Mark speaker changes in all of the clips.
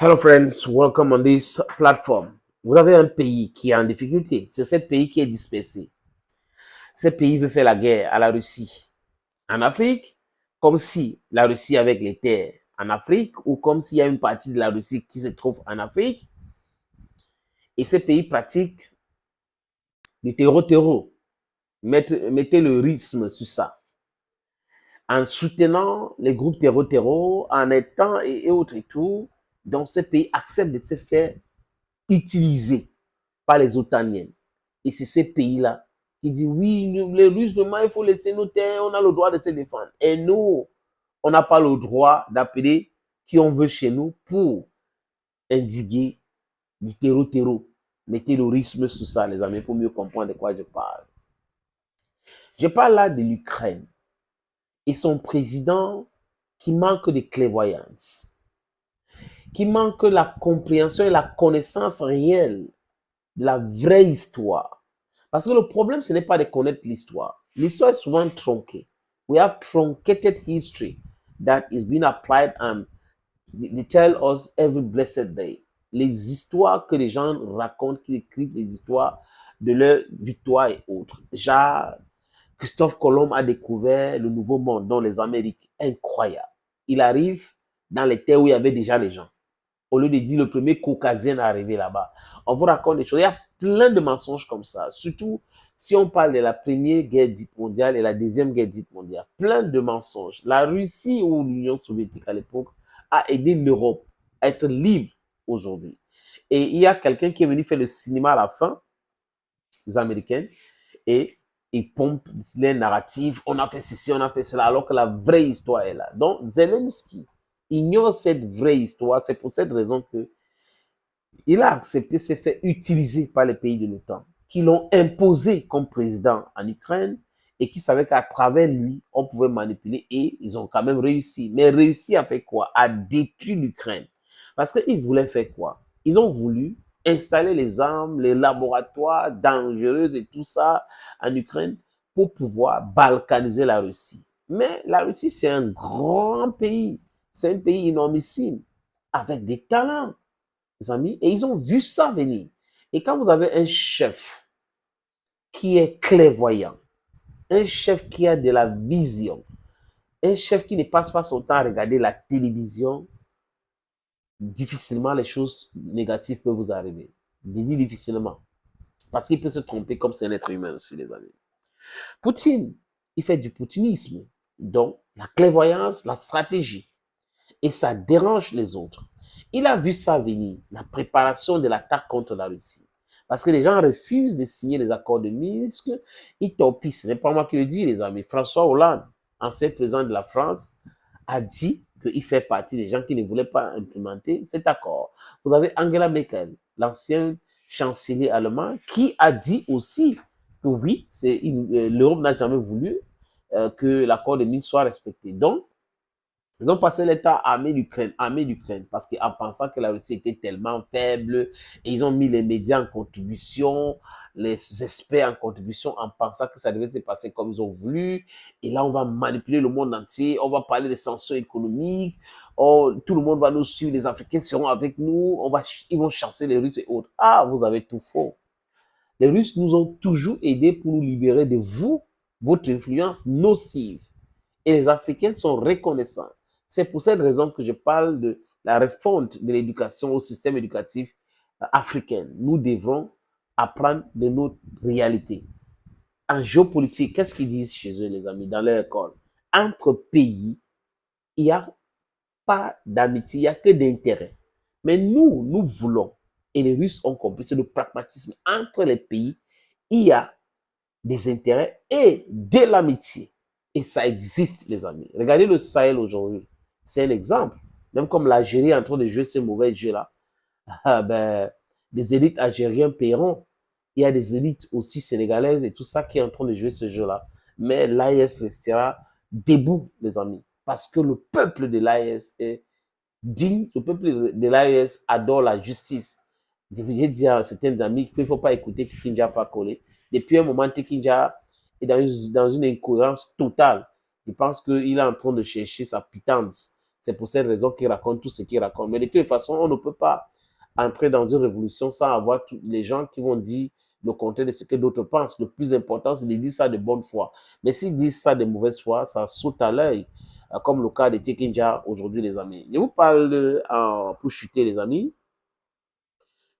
Speaker 1: Hello friends, welcome on this platform. Vous avez un pays qui est en difficulté. C'est ce pays qui est dispersé. Ce pays veut faire la guerre à la Russie. En Afrique, comme si la Russie avec les terres en Afrique ou comme s'il y a une partie de la Russie qui se trouve en Afrique. Et ce pays pratique du terreau-terreau. Mettez le rythme sur ça. En soutenant les groupes terreau-terreau, en étant et autres et tout, donc ce pays accepte de se faire utiliser par les Otaniennes. Et c'est ces pays-là qui disent oui, les Russes, vraiment, il faut laisser nos terres, on a le droit de se défendre. Et nous, on n'a pas le droit d'appeler qui on veut chez nous pour indiguer du terreau-terreau. Mettez le rythme sur ça, les amis, pour mieux comprendre de quoi je parle. Je parle là de l'Ukraine et son président qui manque de clairvoyance, qui manque la compréhension et la connaissance réelle de la vraie histoire. Parce que le problème, ce n'est pas de connaître l'histoire. L'histoire est souvent tronquée. We have truncated history that is being applied and they tell us every blessed day. Les histoires que les gens racontent, qui écrivent les histoires de leur victoire et autres. Déjà, Christophe Colomb a découvert le nouveau monde, dans les Amériques. Incroyable. Il arrive dans les terres où il y avait déjà les gens. Au lieu de dire le premier caucasien est arrivé là-bas. On vous raconte des choses. Il y a plein de mensonges comme ça. Surtout si on parle de la première guerre dite mondiale et la deuxième guerre dite mondiale. Plein de mensonges. La Russie ou l'Union soviétique à l'époque a aidé l'Europe à être libre aujourd'hui. Et il y a quelqu'un qui est venu faire le cinéma à la fin, les Américains, et ils pompent les narratives. On a fait ceci, on a fait cela, alors que la vraie histoire est là. Donc, Zelensky ignore cette vraie histoire. C'est pour cette raison que il a accepté de se faire utiliser par les pays de l'OTAN, qui l'ont imposé comme président en Ukraine et qui savaient qu'à travers lui, on pouvait manipuler et ils ont quand même réussi. Mais réussi à faire quoi? À détruire l'Ukraine. Parce qu'ils voulaient faire quoi? Ils ont voulu installer les armes, les laboratoires dangereux et tout ça en Ukraine pour pouvoir balkaniser la Russie. Mais la Russie, c'est un grand pays. C'est un pays énormissime, avec des talents, les amis, et ils ont vu ça venir. Et quand vous avez un chef qui est clairvoyant, un chef qui a de la vision, un chef qui ne passe pas son temps à regarder la télévision, difficilement les choses négatives peuvent vous arriver. Je dis difficilement. Parce qu'il peut se tromper comme c'est un être humain aussi, les amis. Poutine, il fait du poutinisme. Donc, la clairvoyance, la stratégie. Et ça dérange les autres. Il a vu ça venir, la préparation de l'attaque contre la Russie. Parce que les gens refusent de signer les accords de Minsk, ils torpillent. Ce n'est pas moi qui le dis, les amis. François Hollande, ancien président de la France, a dit qu'il fait partie des gens qui ne voulaient pas implémenter cet accord. Vous avez Angela Merkel, l'ancien chancelier allemand, qui a dit aussi que oui, l'Europe n'a jamais voulu que l'accord de Minsk soit respecté. Donc, ils ont passé l'État à armer l'Ukraine, parce qu'en pensant que la Russie était tellement faible, et ils ont mis les médias en contribution, les experts en contribution, en pensant que ça devait se passer comme ils ont voulu. Et là, on va manipuler le monde entier, on va parler des sanctions économiques, tout le monde va nous suivre, les Africains seront avec nous, ils vont chasser les Russes et autres. Ah, vous avez tout faux. Les Russes nous ont toujours aidés pour nous libérer de vous, votre influence nocive. Et les Africains sont reconnaissants. C'est pour cette raison que je parle de la refonte de l'éducation au système éducatif africain. Nous devons apprendre de notre réalité. En géopolitique, qu'est-ce qu'ils disent chez eux, les amis, dans leur école? Entre pays, il n'y a pas d'amitié, il n'y a que d'intérêt. Mais nous voulons, et les Russes ont compris, c'est le pragmatisme. Entre les pays, il y a des intérêts et de l'amitié. Et ça existe, les amis. Regardez le Sahel aujourd'hui. C'est un exemple. Même comme l'Algérie est en train de jouer ce mauvais jeu-là, les élites algériennes paieront. Il y a des élites aussi sénégalaises et tout ça qui est en train de jouer ce jeu-là. Mais l'AES restera debout, les amis. Parce que le peuple de l'AES est digne. Le peuple de l'AES adore la justice. Je vais dire à certains amis qu'il ne faut pas écouter Tikinja Fakolé. Depuis un moment, Tikinja est dans une incohérence totale. Je pense qu'il est en train de chercher sa pitance. C'est pour cette raison qu'il raconte tout ce qu'il raconte. Mais de toute façon, on ne peut pas entrer dans une révolution sans avoir les gens qui vont dire le contraire de ce que d'autres pensent. Le plus important, c'est de dire ça de bonne foi. Mais s'ils disent ça de mauvaise foi, ça saute à l'œil, comme le cas de Tekinja aujourd'hui, les amis. Je vous parle, pour chuter, les amis,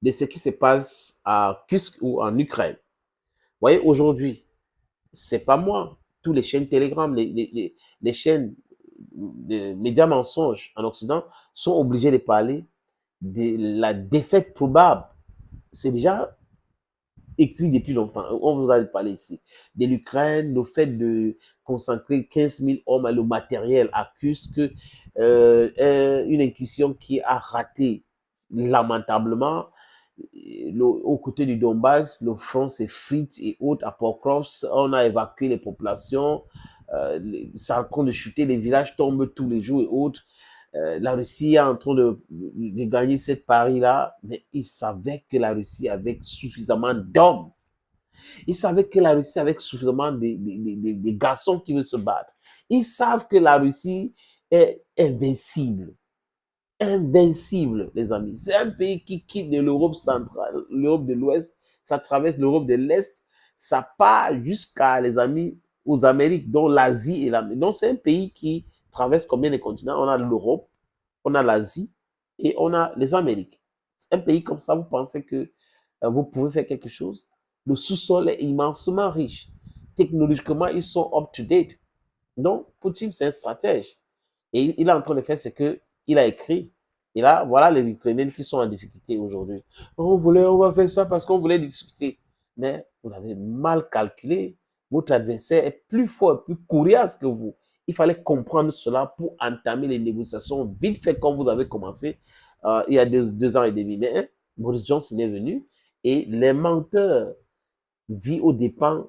Speaker 1: de ce qui se passe à Kursk ou en Ukraine. Vous voyez, aujourd'hui, c'est pas moi. Tous les chaînes Telegram, les chaînes de médias mensonges en Occident sont obligés de parler de la défaite probable. C'est déjà écrit depuis longtemps. On vous a parlé ici de l'Ukraine, le fait de consacrer 15 000 hommes à le matériel accuse que une incursion qui a raté lamentablement. Au côté du Donbass, le front s'effrite et autres. À Pokrovsk, on a évacué les populations. C'est en train de chuter, les villages tombent tous les jours et autres. La Russie est en train de gagner cette pari-là, mais ils savaient que la Russie avait suffisamment d'hommes. Ils savaient que la Russie avait suffisamment de garçons qui veulent se battre. Ils savent que la Russie est invincible. Invincible, les amis. C'est un pays qui quitte de l'Europe centrale, l'Europe de l'Ouest, ça traverse l'Europe de l'Est, ça part jusqu'à, les amis, aux Amériques, dont l'Asie et l'Amérique. Donc, c'est un pays qui traverse combien de continents? On a l'Europe, on a l'Asie et on a les Amériques. Un pays comme ça, vous pensez que vous pouvez faire quelque chose? Le sous-sol est immensement riche. Technologiquement, ils sont up-to-date. Donc, Poutine, c'est un stratège. Et il est en train de faire ce qu'il a écrit. Et là, voilà les Ukrainiens qui sont en difficulté aujourd'hui. On va faire ça parce qu'on voulait discuter. Mais vous avez mal calculé. Votre adversaire est plus fort, plus coriace que vous. Il fallait comprendre cela pour entamer les négociations vite fait comme vous avez commencé il y a deux ans et demi. Mais Boris Johnson est venu et les menteurs vivent aux dépens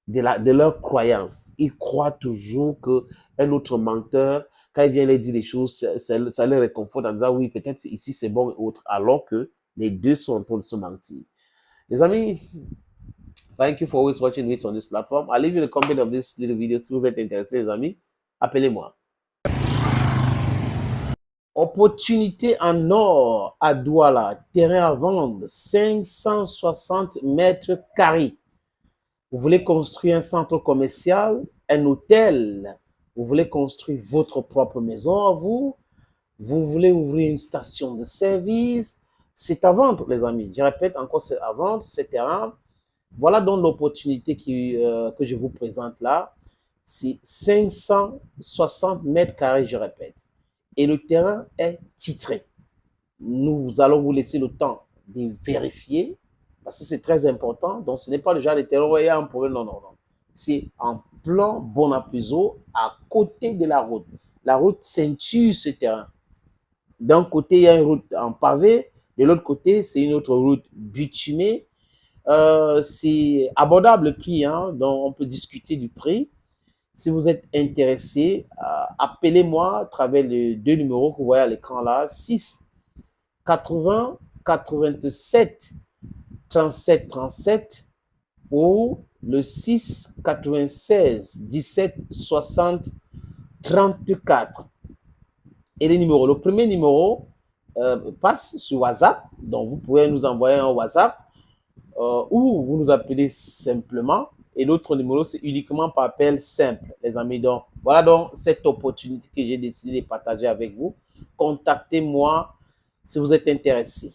Speaker 1: de leur croyance. Ils croient toujours qu'un autre menteur, quand il vient les dire des choses, ça les réconforte en disant oui, peut-être ici c'est bon et autre, alors que les deux sont en train de se mentir. Les amis, thank you for always watching me on this platform. I'll leave you the comment of this little video. Si vous êtes intéressés, les amis, appelez-moi. Opportunité en or à Douala, terrain à vendre, 560 mètres carrés. Vous voulez construire un centre commercial, un hôtel, vous voulez construire votre propre maison à vous, vous voulez ouvrir une station de service, c'est à vendre, les amis. Je répète encore, c'est à vendre, ce terrain. Voilà donc l'opportunité que je vous présente là. C'est 560 mètres carrés, je répète. Et le terrain est titré. Nous allons vous laisser le temps de vérifier parce que c'est très important. Donc, ce n'est pas le genre de terrain où il y a un problème. Non, non, non. C'est en plan Bonappuiso, à côté de la route. La route ceinture ce terrain. D'un côté, il y a une route en pavé. De l'autre côté, c'est une autre route bitumée. C'est abordable le prix, hein, donc on peut discuter du prix. Si vous êtes intéressé, appelez-moi à travers les deux numéros que vous voyez à l'écran là, 6 80 87 37 37 ou le 6 96 17 60 34. Et les numéros, le premier numéro passe sur WhatsApp, donc vous pouvez nous envoyer un WhatsApp ou vous nous appelez simplement. Et l'autre numéro, c'est uniquement par appel simple, les amis. Donc, voilà donc cette opportunité que j'ai décidé de partager avec vous. Contactez-moi si vous êtes intéressé.